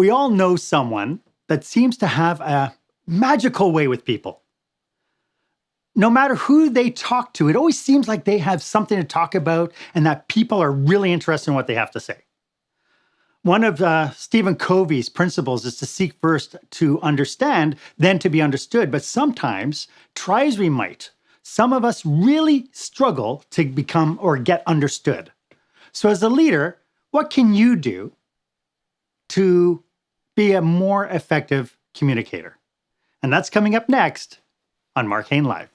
We all know someone that seems to have a magical way with people. No matter who they talk to, it always seems like they have something to talk about and that people are really interested in what they have to say. One of Stephen Covey's principles is to seek first to understand, then to be understood. But sometimes, try as we might, some of us really struggle to become or get understood. So as a leader, what can you do to be a more effective communicator? And that's coming up next on Marc Haine Live.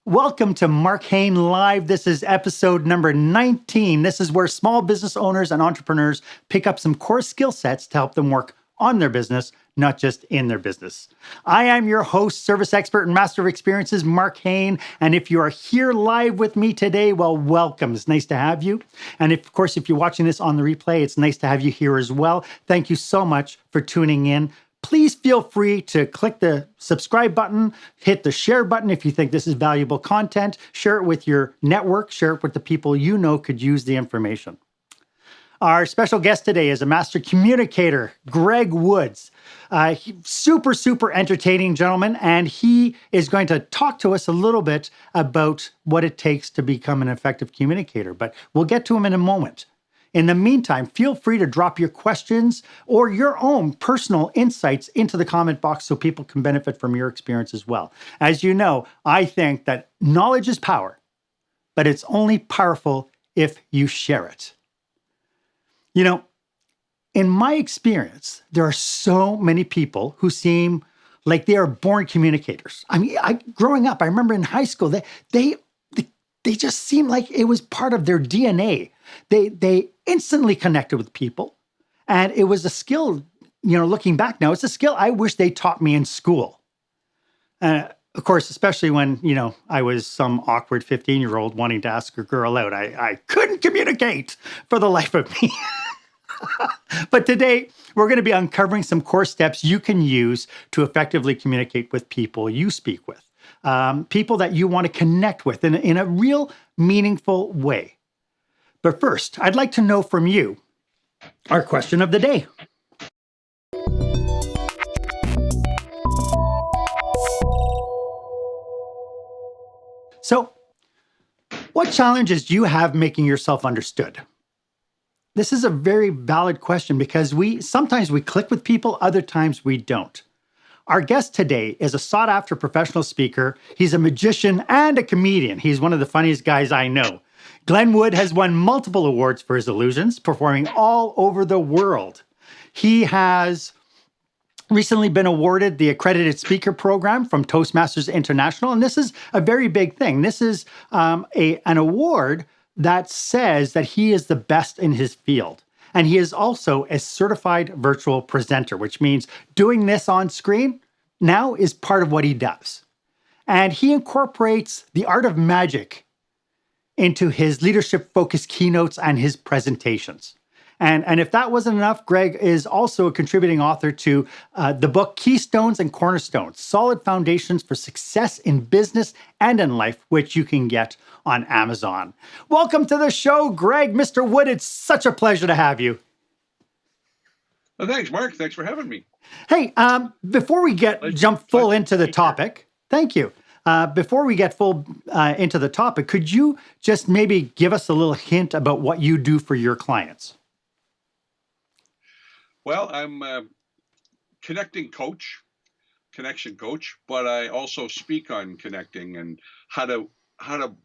Welcome to Marc Haine Live. This is episode number 19. This is where small business owners and entrepreneurs pick up some core skill sets to help them work on their business, not just in their business. I am your host, service expert, and master of experiences, Marc Haine. And if you are here live with me today, well, welcome. It's nice to have you. And of course, if you're watching this on the replay, it's nice to have you here as well. Thank you so much for tuning in. Please feel free to click the subscribe button, hit the share button if you think this is valuable content, share it with your network, share it with the people you know could use the information. Our special guest today is a master communicator, Greg Woods. Super entertaining gentleman, and he is going to talk to us a little bit about what it takes to become an effective communicator, but we'll get to him in a moment. In the meantime, feel free to drop your questions or your own personal insights into the comment box so people can benefit from your experience as well. As you know, I think that knowledge is power, but it's only powerful if you share it. You know, in my experience, there are so many people who seem like they are born communicators. I mean, growing up, I remember in high school, they just seemed like it was part of their DNA. They instantly connected with people. And it was a skill, you know, looking back now, it's a skill I wish they taught me in school. Of course, especially when, you know, I was some awkward 15-year-old wanting to ask a girl out. I couldn't communicate for the life of me. But today, we're going to be uncovering some core steps you can use to effectively communicate with people you speak with. People that you want to connect with in a real meaningful way. But first, I'd like to know from you our question of the day. So, what challenges do you have making yourself understood? This is a very valid question because sometimes we click with people, other times we don't. Our guest today is a sought-after professional speaker. He's a magician and a comedian. He's one of the funniest guys I know. Glenn Wood has won multiple awards for his illusions, performing all over the world. He has recently been awarded the Accredited Speaker Program from Toastmasters International, and this is a very big thing. This is an award that says that he is the best in his field. And he is also a certified virtual presenter, which means doing this on screen now is part of what he does. And he incorporates the art of magic into his leadership-focused keynotes and his presentations. And if that wasn't enough, Greg is also a contributing author to the book Keystones and Cornerstones, Solid Foundations for Success in Business and in Life, which you can get on Amazon. Welcome to the show, Greg. Mr. Wood, it's such a pleasure to have you. Well, thanks, Mark. Thanks for having me. Hey, before we jump full into the topic, thank you. Before we get full into the topic, could you just maybe give us a little hint about what you do for your clients? Well, I'm a connection coach, but I also speak on connecting and how to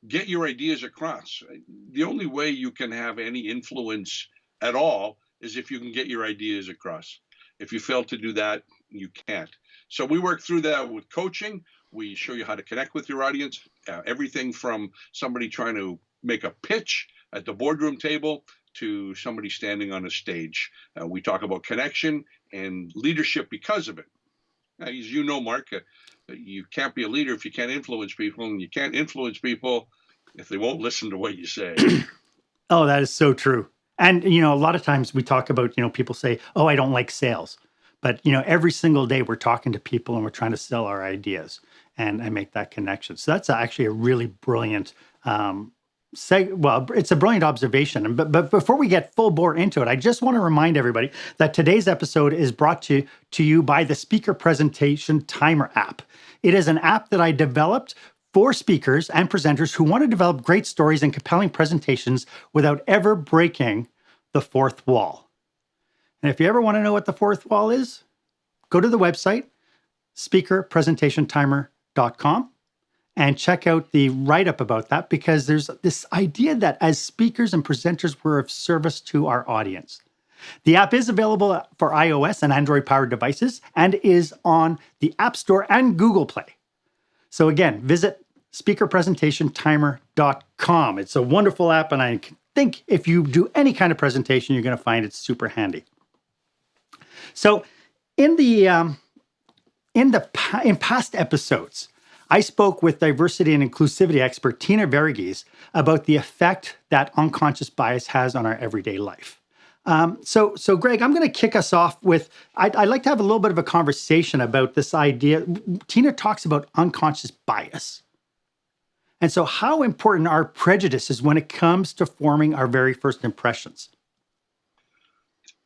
get your ideas across. The only way you can have any influence at all is if you can get your ideas across. If you fail to do that, you can't. So we work through that with coaching. We show you how to connect with your audience, everything from somebody trying to make a pitch at the boardroom table to somebody standing on a stage. We talk about connection and leadership because of it. As you know, Mark, you can't be a leader if you can't influence people, and you can't influence people if they won't listen to what you say. Oh, that is so true. And, you know, a lot of times we talk about, you know, people say, oh, I don't like sales. But, you know, every single day we're talking to people and we're trying to sell our ideas. and make that connection. So that's actually a really brilliant it's a brilliant observation. But before we get full bore into it, I just want to remind everybody that today's episode is brought to you by the Speaker Presentation Timer app. It is an app that I developed for speakers and presenters who want to develop great stories and compelling presentations without ever breaking the fourth wall. And if you ever want to know what the fourth wall is, go to the website, speakerpresentationtimer.com. and check out the write-up about that, because there's this idea that as speakers and presenters, we're of service to our audience. The app is available for iOS and Android-powered devices and is on the App Store and Google Play. So again, visit speakerpresentationtimer.com. It's a wonderful app, and I think if you do any kind of presentation, you're going to find it super handy. So in past episodes, I spoke with diversity and inclusivity expert Tina Verghese about the effect that unconscious bias has on our everyday life. So Greg, I'm going to kick us off with, I'd like to have a little bit of a conversation about this idea. Tina talks about unconscious bias. And so how important are prejudices when it comes to forming our very first impressions?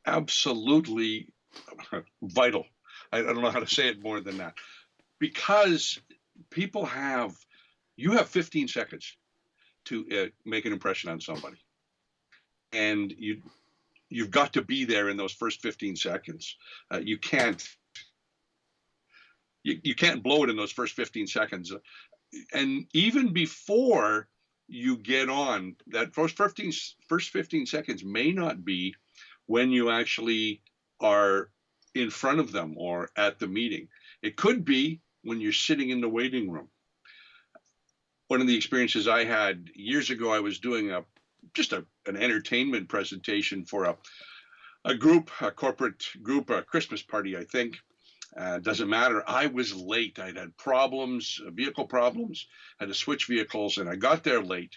Absolutely vital. I don't know how to say it more than that. Because you have 15 seconds to make an impression on somebody, and you've got to be there in those first 15 seconds. You can't blow it in those first 15 seconds. And even before you get on, that first 15 seconds may not be when you actually are in front of them or at the meeting. It could be when you're sitting in the waiting room. One of the experiences I had years ago, I was doing an entertainment presentation for a corporate group, a Christmas party, I think. Doesn't matter. I was late. I'd had vehicle problems, had to switch vehicles, and I got there late,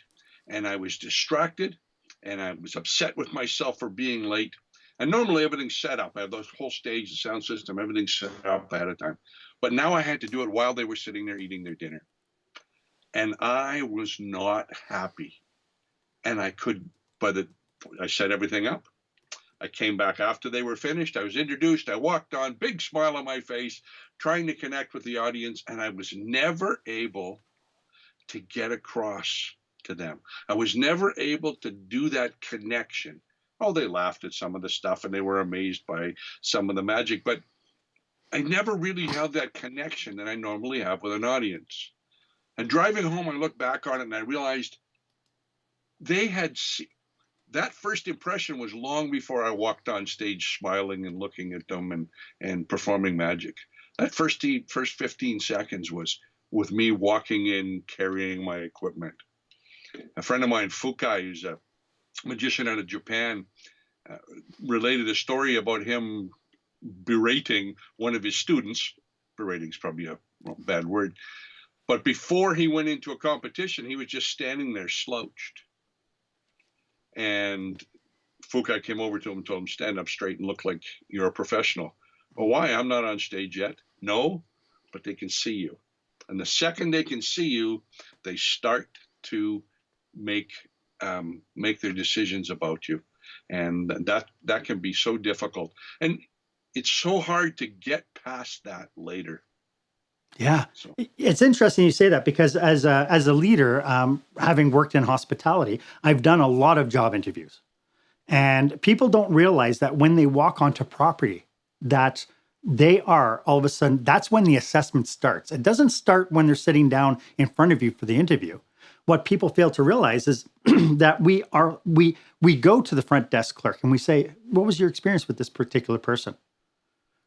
and I was distracted, and I was upset with myself for being late. And normally everything's set up. I have the whole stage, the sound system, everything's set up ahead of time. But now I had to do it while they were sitting there eating their dinner. And I was not happy. And I set everything up. I came back after they were finished. I was introduced. I walked on, big smile on my face, trying to connect with the audience. And I was never able to get across to them. I was never able to do that connection. Oh, they laughed at some of the stuff and they were amazed by some of the magic. But I never really had that connection that I normally have with an audience. And driving home, I looked back on it and I realized that first impression was long before I walked on stage smiling and looking at them and performing magic. That first 15 seconds was with me walking in, carrying my equipment. A friend of mine, Fukai, who's a magician out of Japan, related a story about him berating one of his students. Berating is probably a bad word. But before he went into a competition, he was just standing there slouched. And Fukai came over to him and told him, stand up straight and look like you're a professional. Well, why? I'm not on stage yet. No, but they can see you. And the second they can see you, they start to make their decisions about you. And that can be so difficult. And it's so hard to get past that later. Yeah, so it's interesting you say that, because as a leader, having worked in hospitality, I've done a lot of job interviews, and people don't realize that when they walk onto property, that they are all of a sudden, that's when the assessment starts. It doesn't start when they're sitting down in front of you for the interview. What people fail to realize is that we go to the front desk clerk and we say, "What was your experience with this particular person?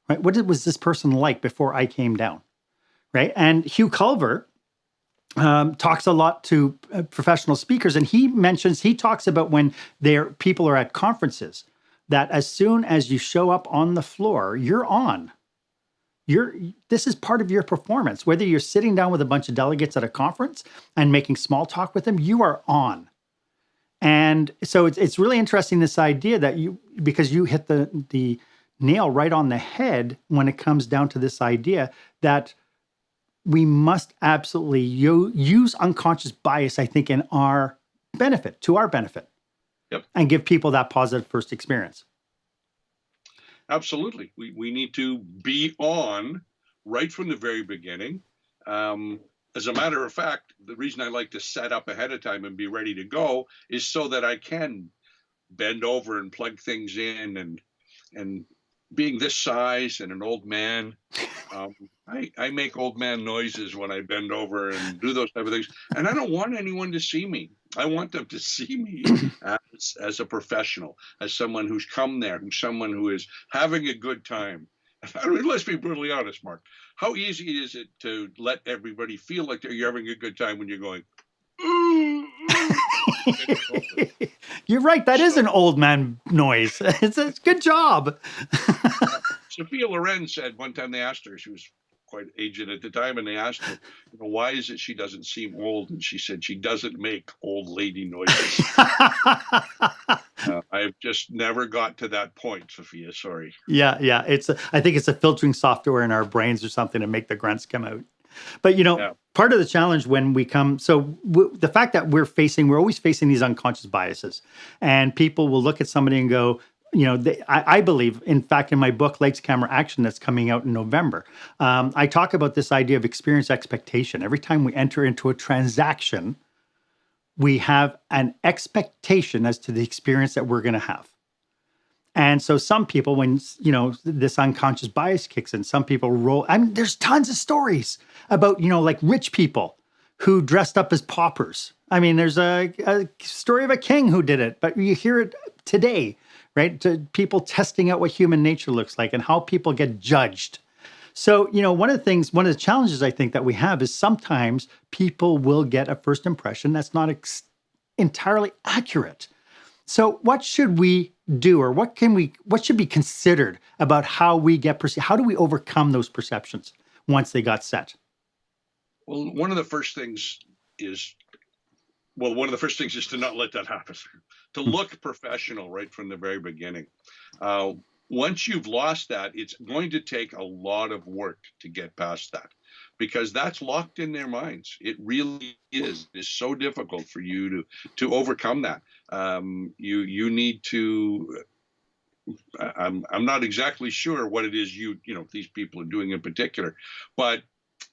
Right? What was this person like before I came down?" Right. And Hugh Culver talks a lot to professional speakers, and he talks about when people are at conferences, that as soon as you show up on the floor, you're on. This is part of your performance. Whether you're sitting down with a bunch of delegates at a conference and making small talk with them, you are on. And so it's really interesting, this idea that because you hit the nail right on the head when it comes down to this idea that we must absolutely use unconscious bias, I think, in our benefit, to our benefit, Yep. and give people that positive first experience. Absolutely. We need to be on right from the very beginning. As a matter of fact, the reason I like to set up ahead of time and be ready to go is so that I can bend over and plug things in, and being this size and an old man, I make old man noises when I bend over and do those type of things. And I don't want anyone to see me. I want them to see me as a professional, as someone who's come there, who's someone who is having a good time. I mean, let's be brutally honest, Mark. How easy is it to let everybody feel like you're having a good time when you're going, ooh, ooh. You're right. That is an old man noise. It's a good job. Sophia Loren said one time, they asked her, she was quite aged at the time, and they asked her, why is it she doesn't seem old? And she said she doesn't make old lady noises. I've just never got to that point, Sophia. Sorry. Yeah. I think it's a filtering software in our brains or something to make the grunts come out. But part of the challenge when we come, the fact that we're always facing these unconscious biases, and people will look at somebody and go, I believe, in fact, in my book, Lights, Camera, Action, that's coming out in November, I talk about this idea of experience expectation. Every time we enter into a transaction, we have an expectation as to the experience that we're going to have. And so some people, when, this unconscious bias kicks in, some people roll. I mean, there's tons of stories about, like rich people who dressed up as paupers. I mean, there's a story of a king who did it, but you hear it today, right? To people testing out what human nature looks like and how people get judged. So, one of the challenges I think that we have is sometimes people will get a first impression that's not entirely accurate. So what should we do, or what should be considered about how we get perceived? How do we overcome those perceptions once they got set? Well, one of the first things is to not let that happen, to look professional right from the very beginning. Once you've lost that, it's going to take a lot of work to get past that, because that's locked in their minds. It really is. It's so difficult for you to overcome that. You need to. I'm not exactly sure what it is these people are doing in particular, but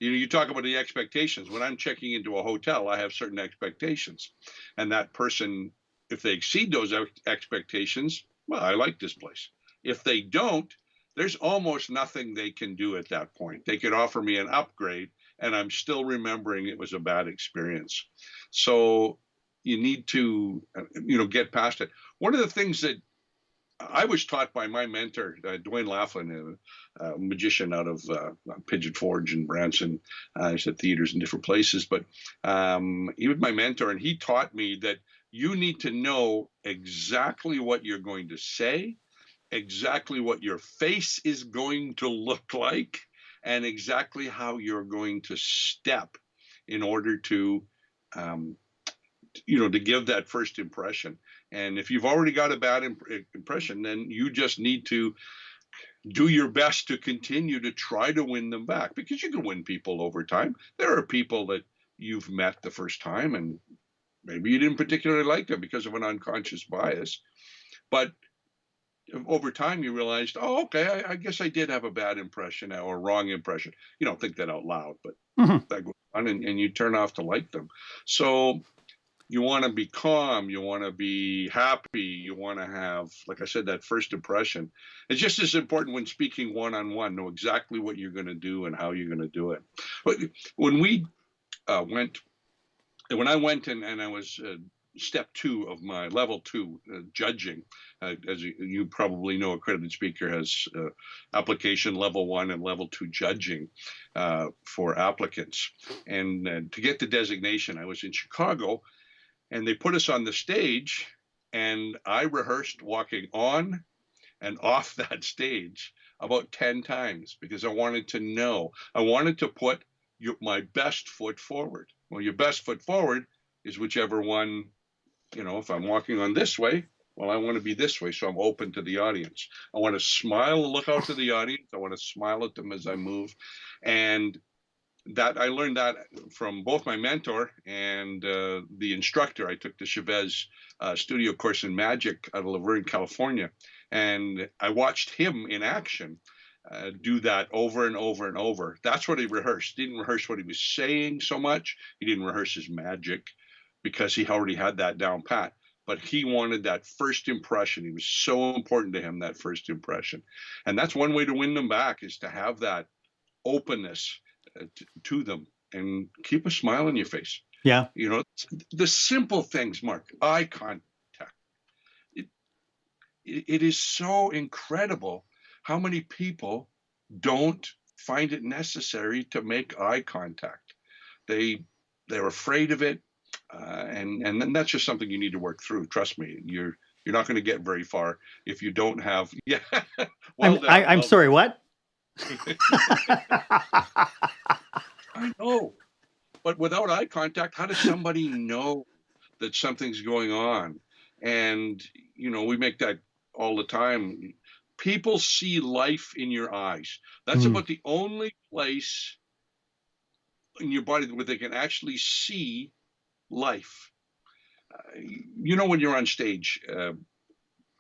you talk about the expectations. When I'm checking into a hotel, I have certain expectations, and that person, if they exceed those expectations, well, I like this place. If they don't, there's almost nothing they can do at that point. They could offer me an upgrade, and I'm still remembering it was a bad experience. So you need to, get past it. One of the things that I was taught by my mentor, Duane Laflin, a magician out of Pigeon Forge and Branson. He's at theaters in different places, but he was my mentor, and he taught me that you need to know exactly what you're going to say, exactly what your face is going to look like, and exactly how you're going to step in order to give that first impression. And if you've already got a bad impression, then you just need to do your best to continue to try to win them back, because you can win people over time. There are people that you've met the first time and maybe you didn't particularly like them because of an unconscious bias, but over time you realized, oh, okay, I guess I did have a bad impression or a wrong impression. You don't think that out loud, but that goes on, and you turn off to like them. So you want to be calm, you want to be happy, you want to have, like I said, that first impression. It's just as important when speaking one-on-one, know exactly what you're going to do and how you're going to do it. But when I went and I was step 2 of my level 2 judging, as you probably know, accredited speaker has application level 1 and level 2 judging for applicants. And to get the designation, I was in Chicago, and they put us on the stage, and I rehearsed walking on and off that stage about 10 times, because I wanted to know. I wanted to put my best foot forward. Well, your best foot forward is whichever one, if I'm walking on this way, well, I want to be this way, so I'm open to the audience. I want to smile and look out to the audience. I want to smile at them as I move. And that I learned that from both my mentor and the instructor. I took the Chavez studio course in magic out of Laverne, California, and I watched him in action do that over and over and over. That's what he rehearsed. He didn't rehearse what he was saying so much. He didn't rehearse his magic because he already had that down pat. But he wanted that first impression. It was so important to him, that first impression. And that's one way to win them back, is to have that openness to them and keep a smile on your face. Yeah. The simple things, Mark, eye contact. It is so incredible how many people don't find it necessary to make eye contact. They're afraid of it, and then that's just something you need to work through. Trust me, you're not going to get very far if you don't have. Yeah. I'm sorry. What? I know, but without eye contact, how does somebody know that something's going on? And we make that all the time. People see life in your eyes. That's about the only place in your body where they can actually see life. When you're on stage,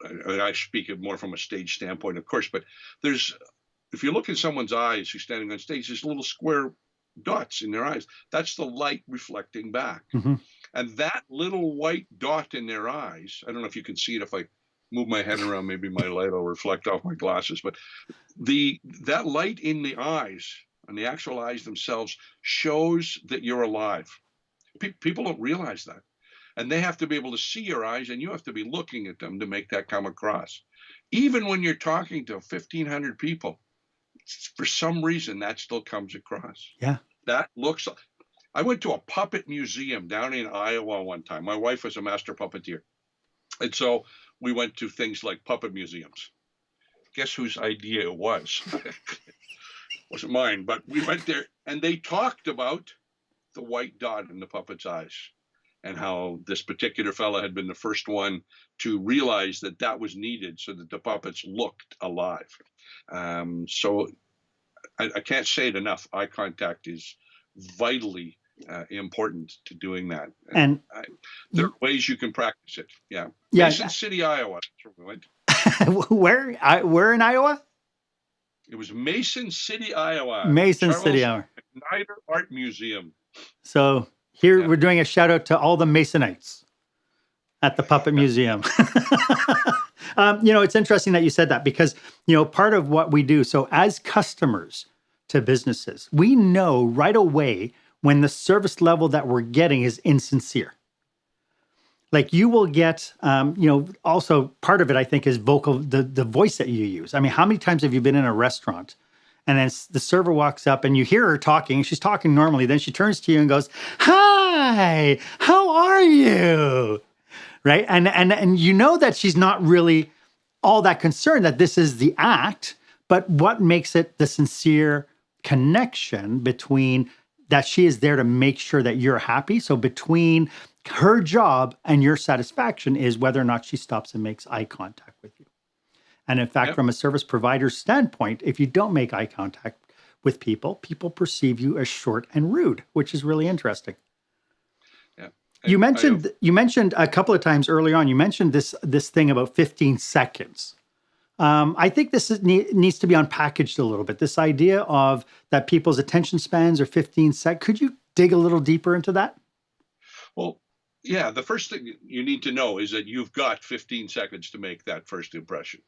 I speak more from a stage standpoint, of course, but if you look in someone's eyes who's standing on stage, there's little square dots in their eyes. That's the light reflecting back. Mm-hmm. And that little white dot in their eyes, I don't know if you can see it if I move my head around, maybe my light will reflect off my glasses, but that light in the eyes, and the actual eyes themselves, shows that you're alive. People don't realize that. And they have to be able to see your eyes, and you have to be looking at them to make that come across. Even when you're talking to 1,500 people, for some reason, that still comes across. Yeah. I went to a puppet museum down in Iowa one time. My wife was a master puppeteer. And so we went to things like puppet museums. Guess whose idea it was? It wasn't mine, but we went there and they talked about the white dot in the puppet's eyes and how this particular fella had been the first one to realize that was needed so that the puppets looked alive. So I can't say it enough. Eye contact is vitally important to doing that. And there are ways you can practice it. Yeah. Mason City, Iowa. That's where we went. Where in Iowa? It was Mason City, Iowa. Mason City, Iowa. Snyder Art Museum. So here we're doing a shout out to all the Masonites at the Puppet Museum. It's interesting that you said that because, part of what we do, so as customers to businesses, we know right away when the service level that we're getting is insincere. Like you will get, also part of it, I think, is the voice that you use. I mean, how many times have you been in a restaurant and then the server walks up and you hear her talking, she's talking normally, then she turns to you and goes, "Hi, how are you?" Right? And that she's not really all that concerned that this is the act, but what makes it the sincere connection between that she is there to make sure that you're happy. So between her job and your satisfaction is whether or not she stops and makes eye contact with you. And in fact, from a service provider's standpoint, if you don't make eye contact with people perceive you as short and rude, which is really interesting. Yeah. You mentioned a couple of times early on, you mentioned this thing about 15 seconds. I think this needs to be unpackaged a little bit. This idea of that people's attention spans are 15 seconds. Could you dig a little deeper into that? Well, yeah. The first thing you need to know is that you've got 15 seconds to make that first impression.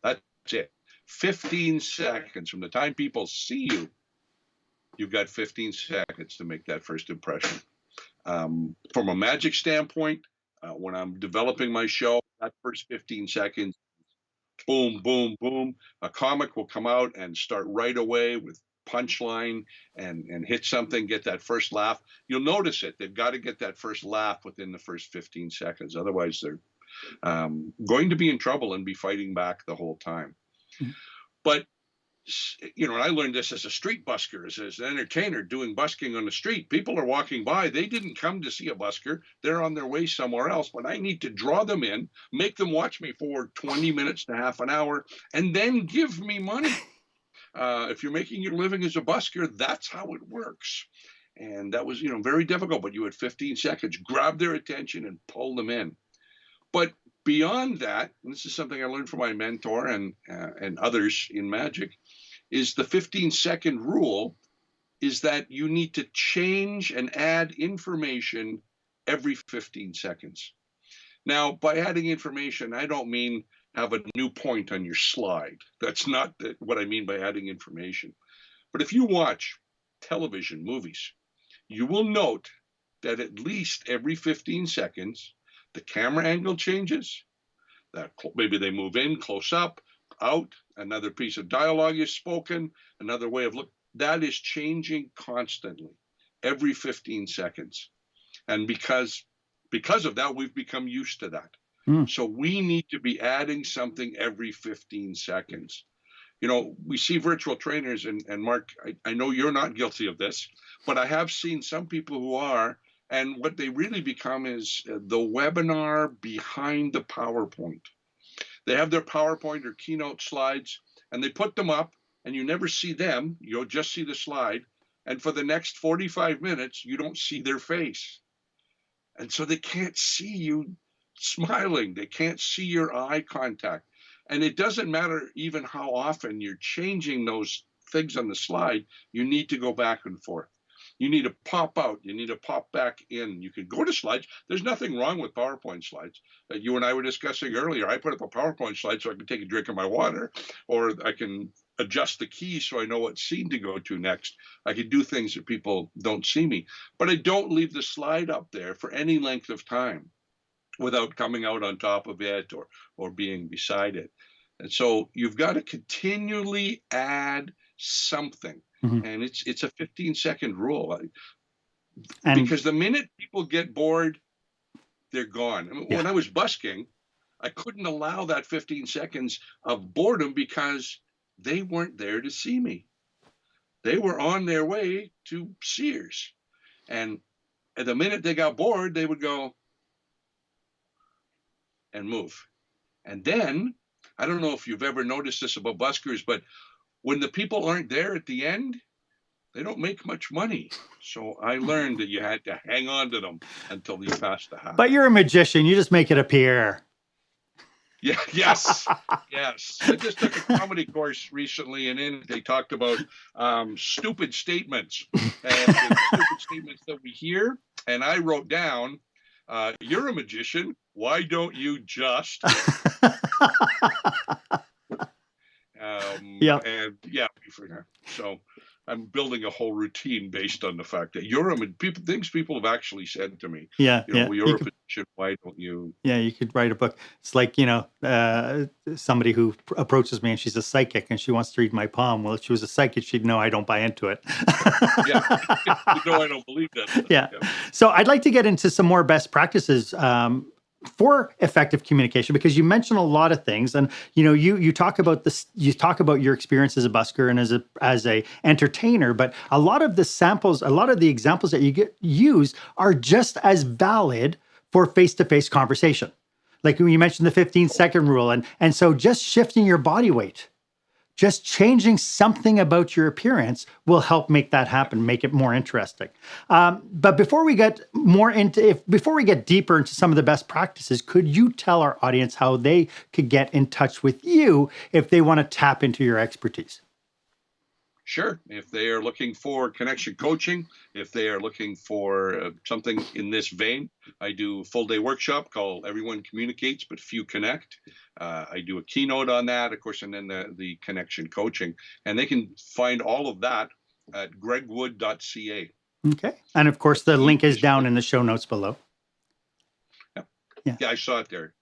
That's it. 15 seconds from the time people see you. You've got 15 seconds to make that first impression. From a magic standpoint, when I'm developing my show, that first 15 seconds, boom, boom, boom. A comic will come out and start right away with punchline and hit something, get that first laugh. You'll notice it. They've got to get that first laugh within the first 15 seconds. Otherwise, they're going to be in trouble and be fighting back the whole time. Mm-hmm. But, and I learned this as a street busker, as an entertainer doing busking on the street. People are walking by. They didn't come to see a busker. They're on their way somewhere else. But I need to draw them in, make them watch me for 20 minutes to half an hour, and then give me money. If you're making your living as a busker, that's how it works. And that was, very difficult, but you had 15 seconds, grab their attention and pull them in. But beyond that, and this is something I learned from my mentor and others in magic, is the 15-second rule is that you need to change and add information every 15 seconds. Now, by adding information, I don't mean have a new point on your slide. That's not what I mean by adding information. But if you watch television, movies, you will note that at least every 15 seconds, the camera angle changes, that maybe they move in, close up, out, another piece of dialogue is spoken, another way of looking. That is changing constantly, every 15 seconds. And because of that, we've become used to that. So we need to be adding something every 15 seconds. We see virtual trainers, and Mark, I know you're not guilty of this, but I have seen some people who are, and what they really become is the webinar behind the PowerPoint. They have their PowerPoint or keynote slides, and they put them up, and you never see them. You'll just see the slide. And for the next 45 minutes, you don't see their face. And so they can't see you smiling. They can't see your eye contact. And it doesn't matter even how often you're changing those things on the slide, you need to go back and forth. You need to pop out. You need to pop back in. You can go to slides. There's nothing wrong with PowerPoint slides. You and I were discussing earlier. I put up a PowerPoint slide so I can take a drink of my water, or I can adjust the keys so I know what scene to go to next. I can do things that people don't see me. But I don't leave the slide up there for any length of time without coming out on top of it or being beside it. And so you've got to continually add something. And it's a 15-second rule. Because the minute people get bored, they're gone. I mean, when I was busking, I couldn't allow that 15 seconds of boredom because they weren't there to see me. They were on their way to Sears. And at the minute they got bored, they would go and move. And then, I don't know if you've ever noticed this about buskers, but when the people aren't there at the end, they don't make much money. So I learned that you had to hang on to them until you passed the hat. But you're a magician. You just make it appear. Yeah. Yes. Yes. I just took a comedy course recently, and in it they talked about stupid statements and the stupid statements that we hear. And I wrote down, "You're a magician. Why don't you just?" And we forgot. So I'm building a whole routine based on the fact that people have actually said to me, you're a magician, why don't you? Yeah, you could write a book. It's like, somebody who approaches me and she's a psychic and she wants to read my palm. Well, if she was a psychic, she'd know I don't buy into it. I don't believe that. Yeah. So I'd like to get into some more best practices for effective communication, because you mentioned a lot of things, and you talk about this. You talk about your experience as a busker and as a entertainer, but a lot of the examples that you use are just as valid for face-to-face conversation. Like when you mentioned the 15-second rule, and so just shifting your body weight, just changing something about your appearance will help make that happen, make it more interesting. But before we get deeper into some of the best practices, could you tell our audience how they could get in touch with you if they want to tap into your expertise? Sure. If they are looking for connection coaching, if they are looking for something in this vein, I do a full-day workshop called Everyone Communicates, but Few Connect. I do a keynote on that, of course, and then the connection coaching. And they can find all of that at gregwood.ca. Okay. And, of course, the link is down in the show notes below. Yeah, I saw it there.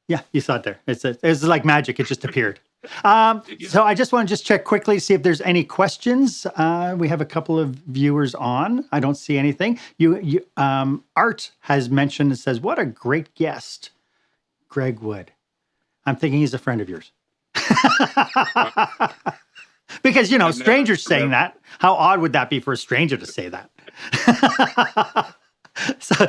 Yeah, you saw it there. It's like magic. It just appeared. So I just want to check quickly to see if there's any questions. We have a couple of viewers on. I don't see anything. Art has mentioned and says, "What a great guest, Greg Wood." I'm thinking he's a friend of yours. Because, strangers saying that. How odd would that be for a stranger to say that? So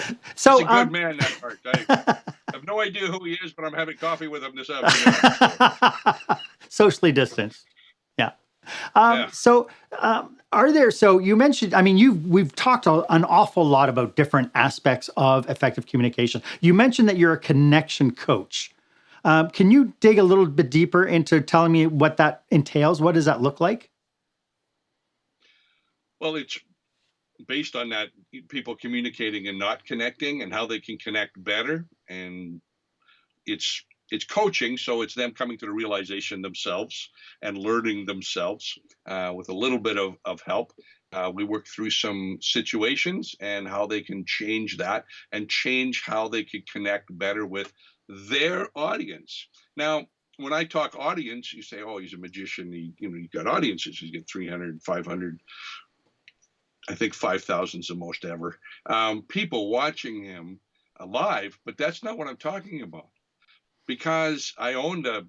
he's a good man, that Marc. I have no idea who he is, but I'm having coffee with him this afternoon. Socially distanced. Yeah. Yeah. Are there, so you mentioned, I mean, we've talked an awful lot about different aspects of effective communication. You mentioned that you're a connection coach. Can you dig a little bit deeper into telling me what that entails? What does that look like? Well, it's based on that people communicating and not connecting and how they can connect better. And it's coaching, so it's them coming to the realization themselves and learning themselves with a little bit of help. We work through some situations and how they can change that and change how they can connect better with their audience. Now, when I talk audience, you say, "Oh, he's a magician. He got audiences. He's got 300, 500. I think 5,000 is the most ever people watching him live." But that's not what I'm talking about, because I owned a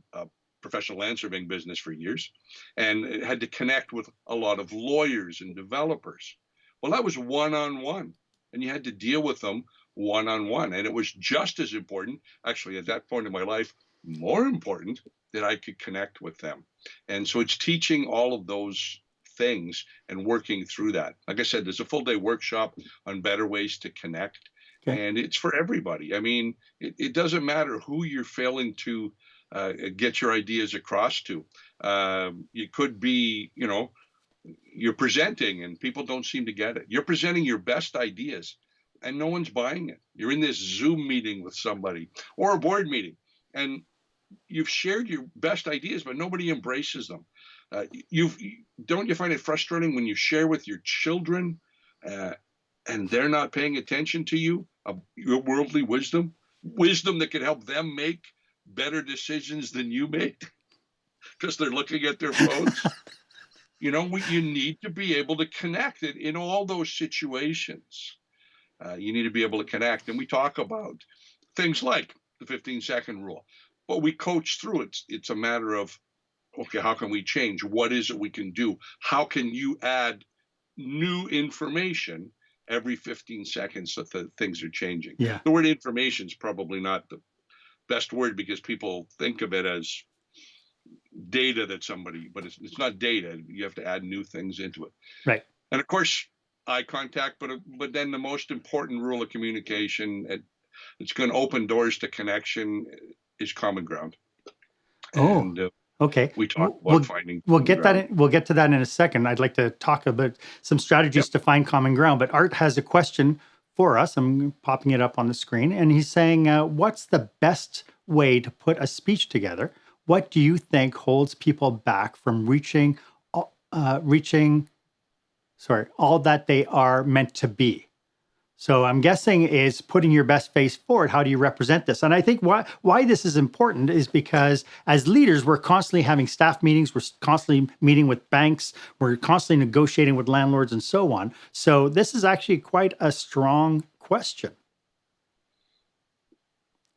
professional land surveying business for years and had to connect with a lot of lawyers and developers. Well, that was one on one, and you had to deal with them one on one. And it was just as important, actually, at that point in my life, more important, that I could connect with them. And so it's teaching all of those things and working through that. Like I said, there's a full day workshop on better ways to connect. Okay. And it's for everybody. I mean, it doesn't matter who you're failing to get your ideas across to. You could be, you're presenting and people don't seem to get it. You're presenting your best ideas and no one's buying it. You're in this Zoom meeting with somebody or a board meeting, and you've shared your best ideas, but nobody embraces them. Don't you find it frustrating when you share with your children and they're not paying attention to you, your worldly wisdom that could help them make better decisions than you made because they're looking at their phones? You need to be able to connect it in all those situations. You need to be able to connect. And we talk about things like the 15-second rule, but we coach through it. It's a matter of, okay, how can we change? What is it we can do? How can you add new information every 15 seconds so that things are changing? Yeah. The word information is probably not the best word because people think of it as data but it's not data. You have to add new things into it. Right. And of course, eye contact, but then the most important rule of communication, it's going to open doors to connection, is common ground. Oh, And okay. we talk about finding common ground. We'll get to that in a second. I'd like to talk about some strategies to find common ground, but Art has a question for us. I'm popping it up on the screen, and he's saying, what's the best way to put a speech together? What do you think holds people back from reaching all that they are meant to be? So I'm guessing is putting your best face forward. How do you represent this? And I think why this is important is because as leaders, we're constantly having staff meetings. We're constantly meeting with banks. We're constantly negotiating with landlords and so on. So this is actually quite a strong question.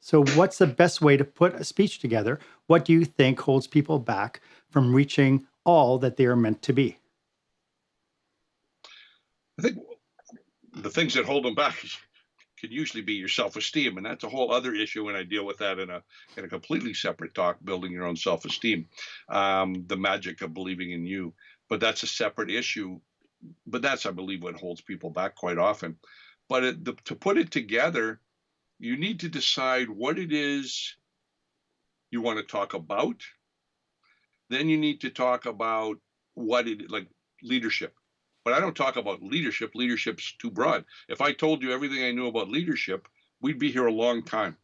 So what's the best way to put a speech together? What do you think holds people back from reaching all that they are meant to be? I think the things that hold them back can usually be your self-esteem, and that's a whole other issue. And I deal with that in a completely separate talk, building your own self-esteem, the magic of believing in you. But that's a separate issue. But that's, I believe, what holds people back quite often. But to put it together, you need to decide what it is you want to talk about. Then you need to talk about like leadership. But I don't talk about leadership. Leadership's too broad. If I told you everything I knew about leadership, we'd be here a long time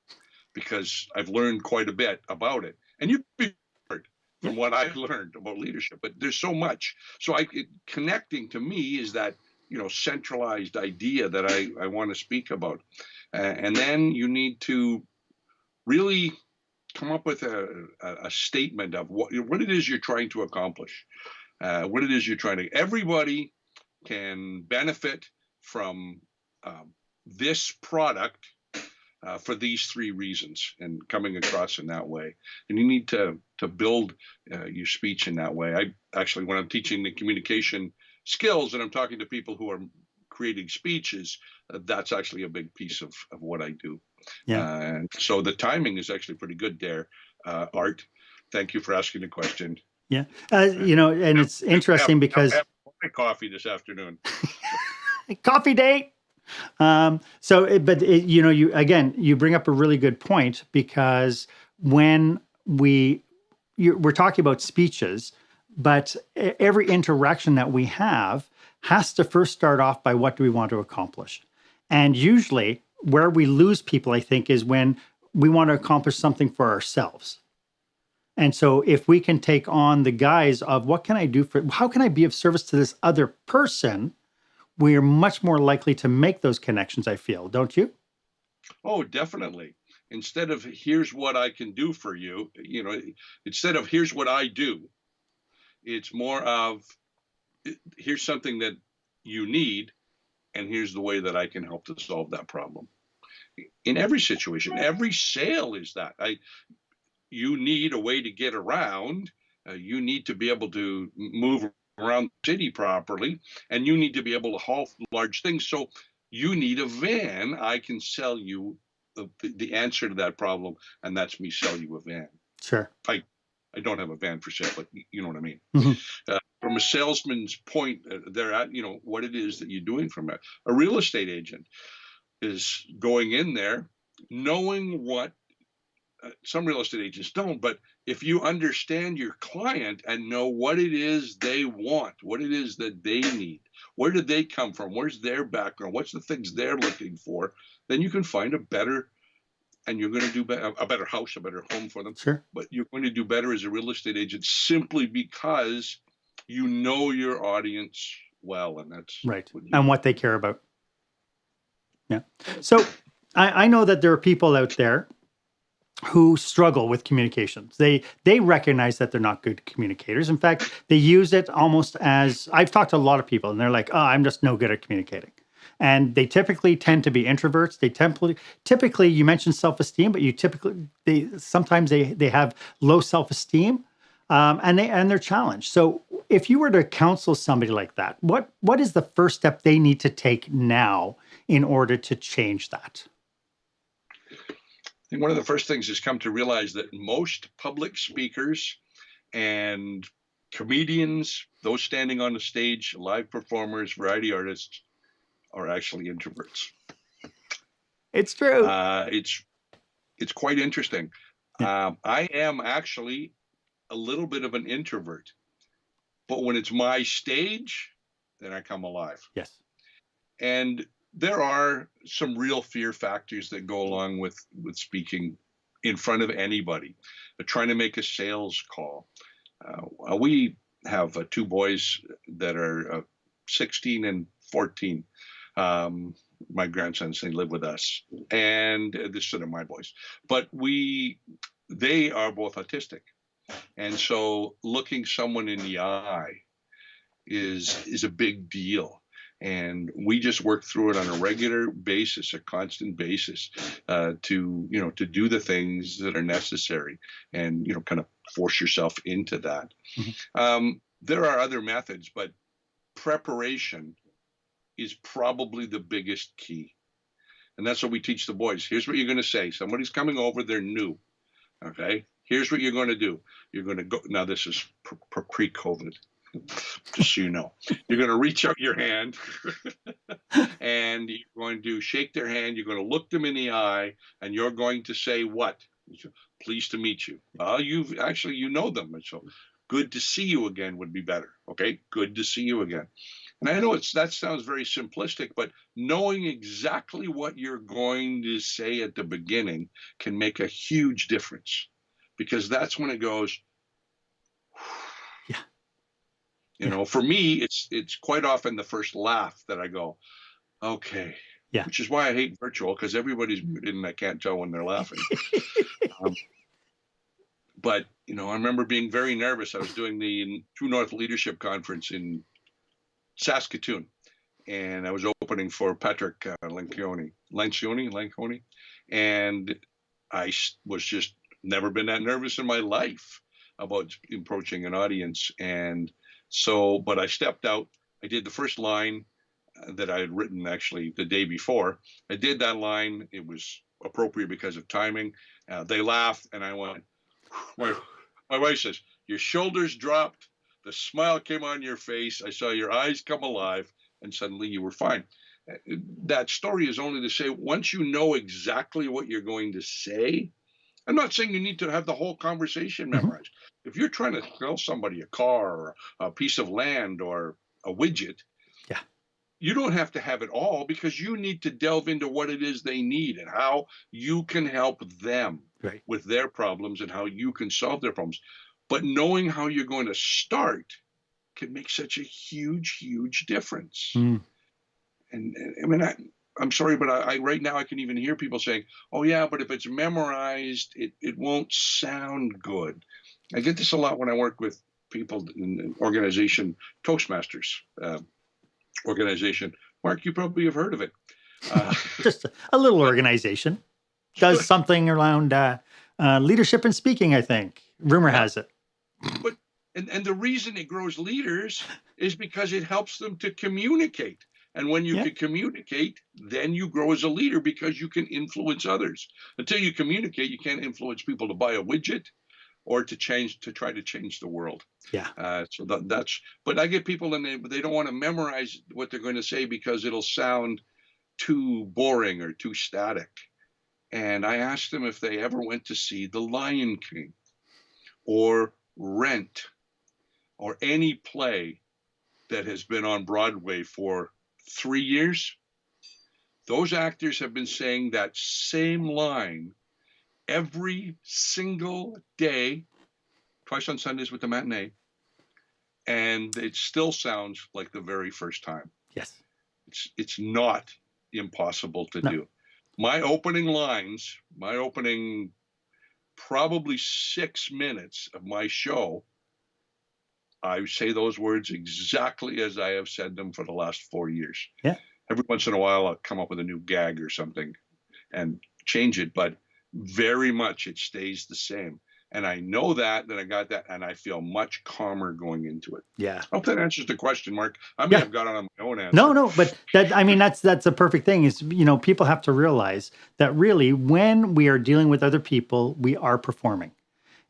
because I've learned quite a bit about it. And you'd be heard from what I learned about leadership. But there's so much. So connecting to me is that centralized idea that I want to speak about. And then you need to really come up with a statement of what it is you're trying to accomplish, what it is you're trying to. Everybody can benefit from this product for these three reasons, and coming across in that way. And you need to build your speech in that way. I actually, when I'm teaching the communication skills and I'm talking to people who are creating speeches, that's actually a big piece of what I do. And so the timing is actually pretty good there. Art, thank you for asking the question. Yeah. And it's interesting because Have my coffee this afternoon. coffee date. You bring up a really good point, because when we're talking about speeches, but every interaction that we have has to first start off by what do we want to accomplish. And usually where we lose people, I think, is when we want to accomplish something for ourselves. And so if we can take on the guise of how can I be of service to this other person, we're much more likely to make those connections, I feel, don't you? Oh, definitely. Instead of here's what I can do for you, instead of here's what I do, it's more of here's something that you need, and here's the way that I can help to solve that problem. In every situation, every sale is that. You need a way to get around. You need to be able to move around the city properly, and you need to be able to haul large things. So you need a van. I can sell you the answer to that problem, and that's me sell you a van. Sure. I don't have a van for sale, but you know what I mean. Mm-hmm. From a salesman's point, they're at, what it is that you're doing from a real estate agent is going in there knowing what some real estate agents don't, but if you understand your client and know what it is they want, what it is that they need, where did they come from, where's their background, what's the things they're looking for, then you can find and you're going to do a better house, a better home for them. Sure. But you're going to do better as a real estate agent simply because you know your audience well, and that's right. And what they care about. Yeah. So I know that there are people out there who struggle with communications. They recognize that they're not good communicators. In fact, they use it almost as, I've talked to a lot of people and they're like, oh, I'm just no good at communicating. And they typically tend to be introverts. They typically, you mentioned self-esteem, but sometimes they have low self-esteem, and they're challenged. So if you were to counsel somebody like that, what is the first step they need to take now in order to change that? I think one of the first things is come to realize that most public speakers and comedians, those standing on the stage, live performers, variety artists, are actually introverts. It's true. It's quite interesting. Yeah. I am actually a little bit of an introvert, but when it's my stage, then I come alive. Yes. And there are some real fear factors that go along with speaking in front of anybody, trying to make a sales call. We have two boys that are 16 and 14. My grandsons, they live with us, and this are my boys. But they are both autistic, and so looking someone in the eye is a big deal. And we just work through it on a regular basis, a constant basis, to do the things that are necessary, and kind of force yourself into that. Mm-hmm. There are other methods, but preparation is probably the biggest key, and that's what we teach the boys. Here's what you're going to say. Somebody's coming over; they're new. Okay. Here's what you're going to do. You're going to go. Now this is pre-COVID. Just so you know, you're going to reach out your hand and you're going to shake their hand. You're going to look them in the eye and you're going to say what? Pleased to meet you. You know them. So good to see you again would be better. Okay. Good to see you again. And I know that sounds very simplistic, but knowing exactly what you're going to say at the beginning can make a huge difference, because that's when it goes, for me, it's quite often the first laugh that I go, okay. Yeah. Which is why I hate virtual, because everybody's muted and I can't tell when they're laughing. But, I remember being very nervous. I was doing the True North Leadership Conference in Saskatoon, and I was opening for Patrick Lencioni, and I was just never been that nervous in my life about approaching an audience. And so, but I stepped out. I did the first line that I had written actually the day before. I did that line. It was appropriate because of timing. They laughed, and I went. My wife says, Your shoulders dropped, the smile came on your face, I saw your eyes come alive, and suddenly you were fine. That story is only to say, once you know exactly what you're going to say, I'm not saying you need to have the whole conversation Mhm. memorized. If you're trying to sell somebody a car or a piece of land or a widget, Yeah. you don't have to have it all, because you need to delve into what it is they need and how you can help them Right. with their problems and how you can solve their problems. But knowing how you're going to start can make such a huge, huge difference. Mm. And I mean, I'm sorry, but I right now I can even hear people saying, "Oh yeah, but if it's memorized, it won't sound good." I get this a lot when I work with people in an organization, Toastmasters organization. Mark, you probably have heard of it. Uh, Just a little organization does something around leadership and speaking, I think. Rumor yeah, has it. but and the reason it grows leaders is because it helps them to communicate. And when you Yeah. can communicate, then you grow as a leader because you can influence others. Until you communicate, you can't influence people to buy a widget or to try to change the world. Yeah. So that's. But I get people, and they don't want to memorize what they're going to say because it'll sound too boring or too static. And I asked them if they ever went to see The Lion King or Rent or any play that has been on Broadway for 3 years. Those actors have been saying that same line every single day, twice on Sundays with the matinee, and it still sounds like the very first time. Yes. It's not impossible to No. do. My opening lines, my opening probably 6 minutes of my show, I say those words exactly as I have said them for the last 4 years. Yeah. Every once in a while, I'll come up with a new gag or something and change it, but very much it stays the same. And I know that I got that, and I feel much calmer going into it. Yeah. I hope that answers the question, Mark. I may Yeah. have got on my own answer. No, but I mean, that's a perfect thing is, people have to realize that really when we are dealing with other people, we are performing.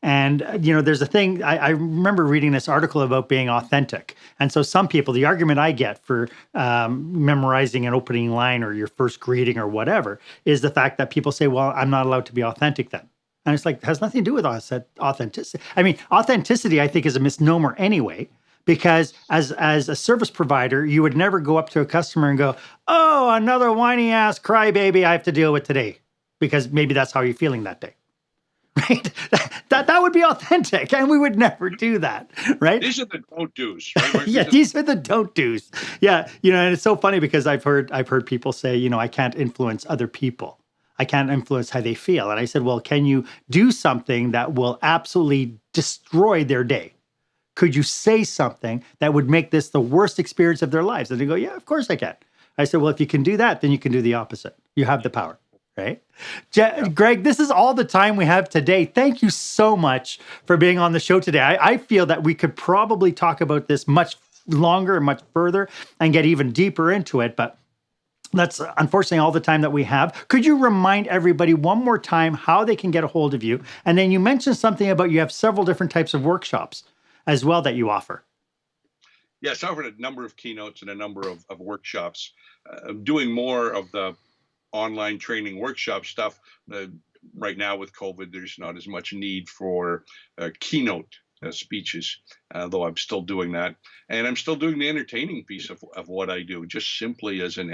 And, there's a thing, I remember reading this article about being authentic. And so some people, the argument I get for memorizing an opening line or your first greeting or whatever is the fact that people say, well, I'm not allowed to be authentic then. And it's like, it has nothing to do with authenticity. I mean, authenticity, I think, is a misnomer anyway, because as a service provider, you would never go up to a customer and go, oh, another whiny ass crybaby I have to deal with today, because maybe that's how you're feeling that day. Right? That would be authentic, and we would never do that, right? These are the don't do's, right? Yeah, these are the don't do's. Yeah, and it's so funny because I've heard people say, I can't influence other people. I can't influence how they feel. And I said, well, can you do something that will absolutely destroy their day? Could you say something that would make this the worst experience of their lives? And they go, yeah, of course I can. I said, well, if you can do that, then you can do the opposite. You have the power. Right? Greg, this is all the time we have today. Thank you so much for being on the show today. I feel that we could probably talk about this much longer and much further and get even deeper into it, but that's unfortunately all the time that we have. Could you remind everybody one more time how they can get a hold of you? And then you mentioned something about you have several different types of workshops as well that you offer. Yes, I offered a number of keynotes and a number of workshops. I'm doing more of the online training workshop stuff. Right now with COVID, there's not as much need for keynote speeches, though I'm still doing that. And I'm still doing the entertaining piece of what I do, just simply as an